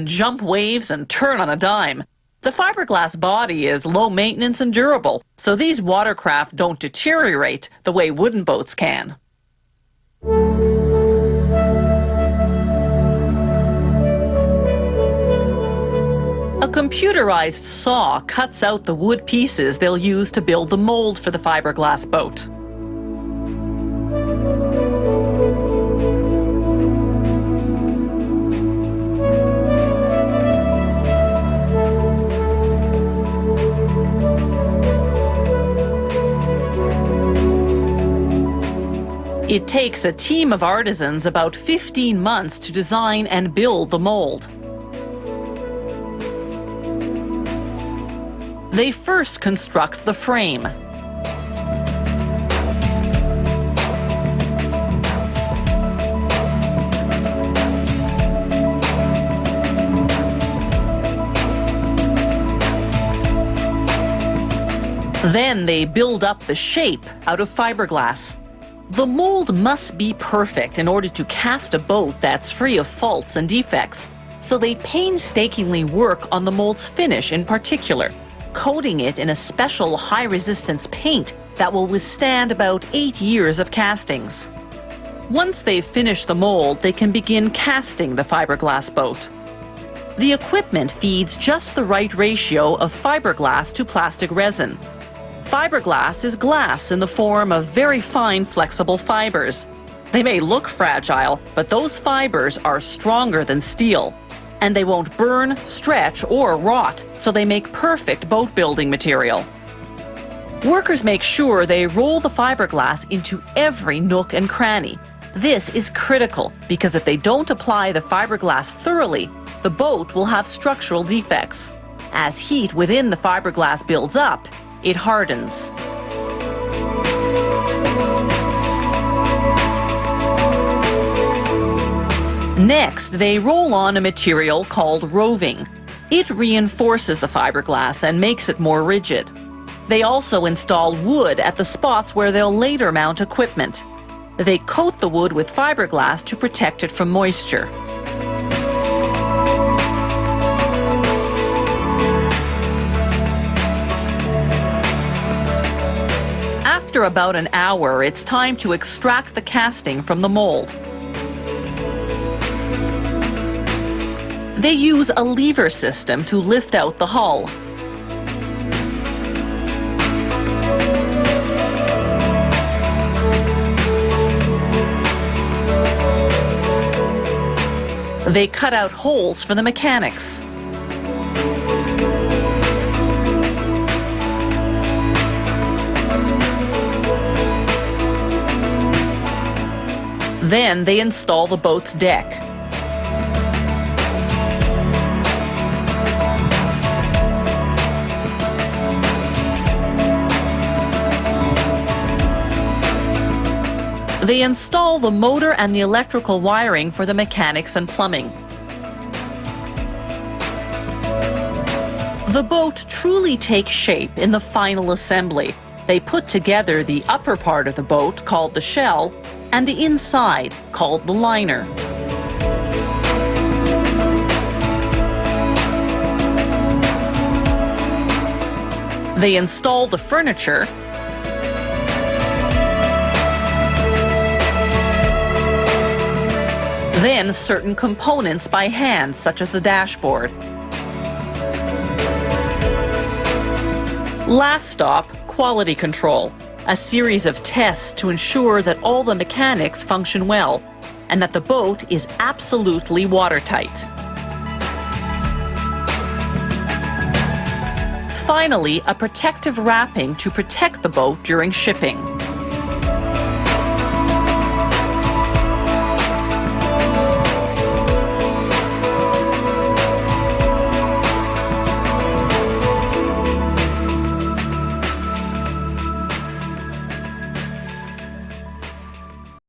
jump waves and turn on a dime. The fiberglass body is low maintenance and durable, so these watercraft don't deteriorate the way wooden boats can. A computerized saw cuts out the wood pieces they'll use to build the mold for the fiberglass boat. It takes a team of artisans about 15 months to design and build the mold. They first construct the frame. Then they build up the shape out of fiberglass. The mold must be perfect in order to cast a boat that's free of faults and defects, so they painstakingly work on the mold's finish in particular, coating it in a special high-resistance paint that will withstand about 8 years of castings. Once they've finished the mold, they can begin casting the fiberglass boat. The equipment feeds just the right ratio of fiberglass to plastic resin. Fiberglass is glass in the form of very fine, flexible fibers. They may look fragile, but those fibers are stronger than steel. And they won't burn, stretch, or rot, so they make perfect boat building material. Workers make sure they roll the fiberglass into every nook and cranny. This is critical because if they don't apply the fiberglass thoroughly, the boat will have structural defects. As heat within the fiberglass builds up, it hardens. Next, they roll on a material called roving. It reinforces the fiberglass and makes it more rigid. They also install wood at the spots where they'll later mount equipment. They coat the wood with fiberglass to protect it from moisture. After about an hour, it's time to extract the casting from the mold. They use a lever system to lift out the hull. They cut out holes for the mechanics. Then they install the boat's deck. They install the motor and the electrical wiring for the mechanics and plumbing. The boat truly takes shape in the final assembly. They put together the upper part of the boat, called the shell, and the inside, called the liner. They install the furniture, then certain components by hand, such as the dashboard. Last stop, quality control, a series of tests to ensure that all the mechanics function well and that the boat is absolutely watertight. Finally, a protective wrapping to protect the boat during shipping.